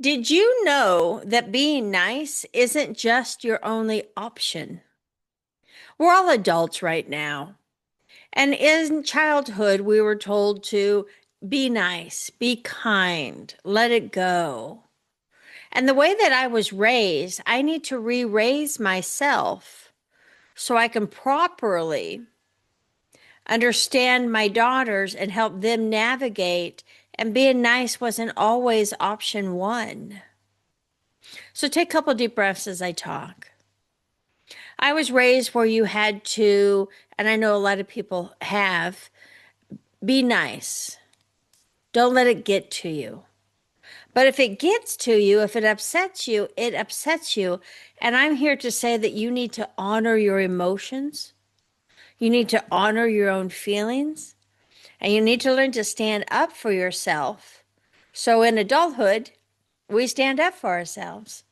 Did you know that being nice isn't just your only option? We're all adults right now. And in childhood, we were told to be nice, be kind, let it go. And the way that I was raised, I need to re raise myself so I can properly understand my daughters and help them navigate. And being nice wasn't always option one. So take a couple deep breaths as I talk. I was raised where you had to, and I know a lot of people have, be nice. Don't let it get to you. But if it gets to you, if it upsets you, it upsets you. And I'm here to say that you need to honor your emotions. You need to honor your own feelings. And you need to learn to stand up for yourself. So in adulthood, we stand up for ourselves.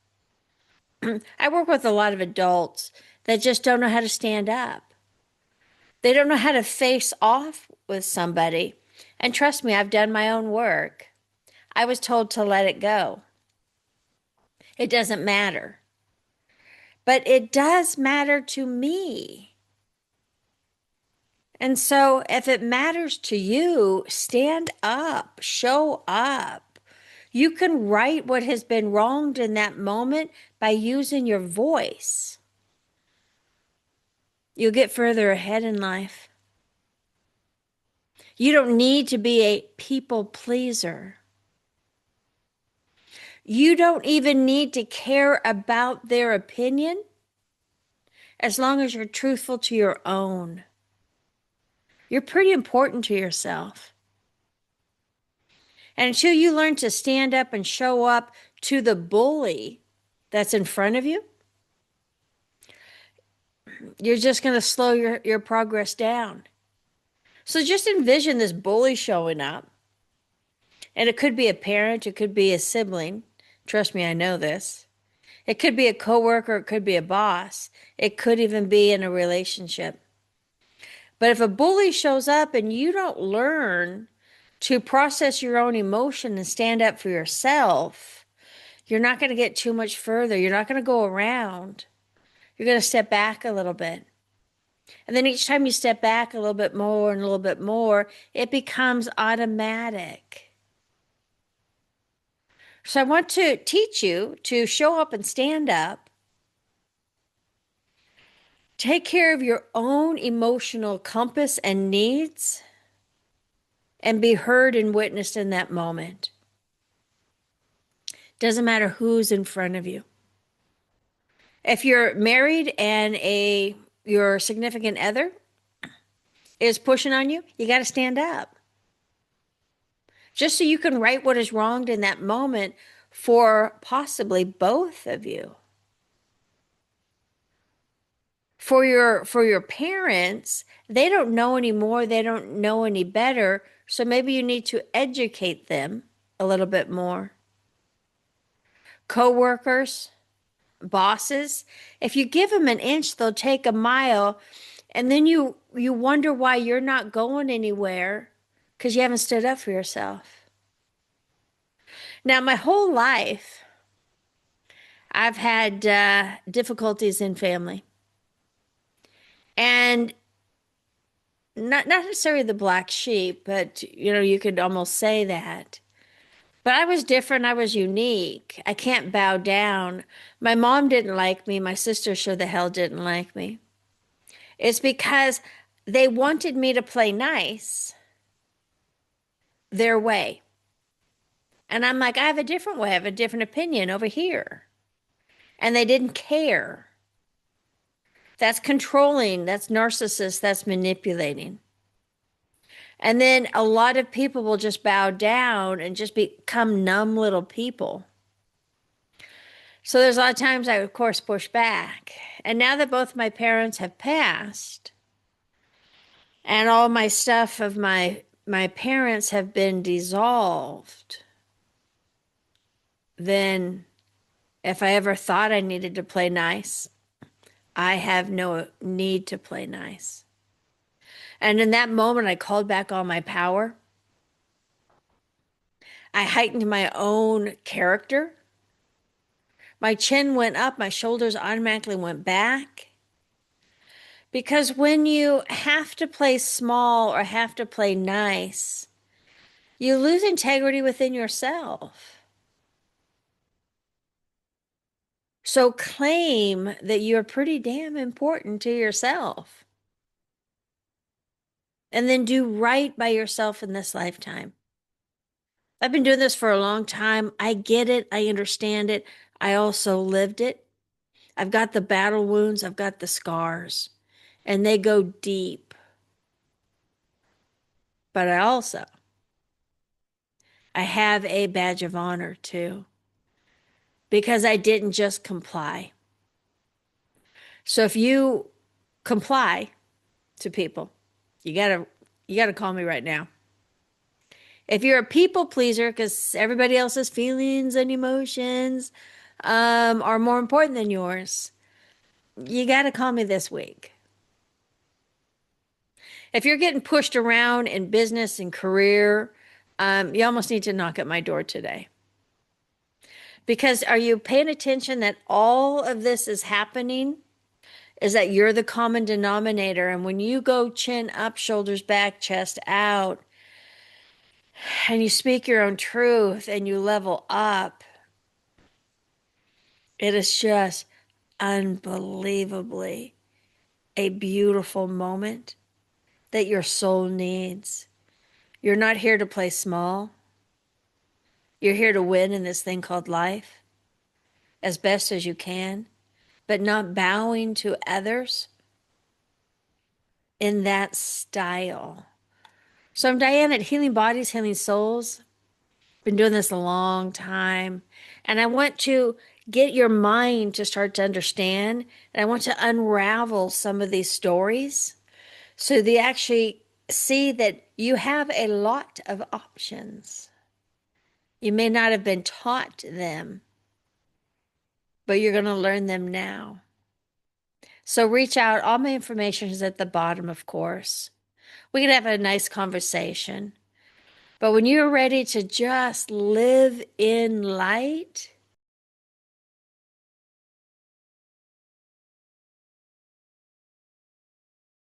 I work with a lot of adults that just don't know how to stand up. They don't know how to face off with somebody. And trust me, I've done my own work. I was told to let it go. It doesn't matter. But it does matter to me. And so if it matters to you, stand up, show up. You can right what has been wronged in that moment by using your voice. You'll get further ahead in life. You don't need to be a people pleaser. You don't even need to care about their opinion as long as you're truthful to your own. You're pretty important to yourself. And until you learn to stand up and show up to the bully that's in front of you, you're just going to slow your progress down. So just envision this bully showing up. And it could be a parent, it could be a sibling. Trust me, I know this. It could be a coworker, it could be a boss. It could even be in a relationship. But if a bully shows up and you don't learn to process your own emotion and stand up for yourself, you're not going to get too much further. You're not going to go around. You're going to step back a little bit. And then each time you step back a little bit more and a little bit more, it becomes automatic. So I want to teach you to show up and stand up. Take care of your own emotional compass and needs and be heard and witnessed in that moment. Doesn't matter who's in front of you. If you're married and your significant other is pushing on you, you got to stand up. Just so you can right what is wronged in that moment for possibly both of you. For your parents, they don't know anymore, they don't know any better, so maybe you need to educate them a little bit more. Coworkers, bosses, if you give them an inch, they'll take a mile, and then you wonder why you're not going anywhere because you haven't stood up for yourself. Now, my whole life, I've had difficulties in family. And not necessarily the black sheep, but you could almost say that. But I was different. I was unique. I can't bow down. My mom didn't like me. My sister sure the hell didn't like me. It's because they wanted me to play nice their way. And I'm like, I have a different way. I have a different opinion over here. And they didn't care. That's controlling. That's narcissist. That's manipulating. And then a lot of people will just bow down and just become numb little people. So there's a lot of times I, of course, push back. And now that both my parents have passed and all my stuff of my parents have been dissolved, then if I ever thought I needed to play nice, I have no need to play nice. And in that moment, I called back all my power. I heightened my own character. My chin went up, my shoulders automatically went back. Because when you have to play small or have to play nice, you lose integrity within yourself. So claim that you're pretty damn important to yourself. And then do right by yourself in this lifetime. I've been doing this for a long time. I get it. I understand it. I also lived it. I've got the battle wounds. I've got the scars, and they go deep. But I have a badge of honor too, because I didn't just comply. So if you comply to people, you gotta you gotta call me right now. If you're a people pleaser, because everybody else's feelings and emotions are more important than yours, you gotta call me this week. If you're getting pushed around in business and career, you almost need to knock at my door today. Because are you paying attention that all of this is happening? Is that you're the common denominator. And when you go chin up, shoulders back, chest out, and you speak your own truth and you level up, it is just unbelievably a beautiful moment that your soul needs. You're not here to play small. You're here to win in this thing called life as best as you can, but not bowing to others in that style. So I'm Diane at Healing Bodies, Healing Souls. Been doing this a long time. And I want to get your mind to start to understand. And I want to unravel some of these stories so they actually see that you have a lot of options. You may not have been taught them, but you're going to learn them now. So reach out. All my information is at the bottom, of course. We can have a nice conversation. But when you're ready to just live in light,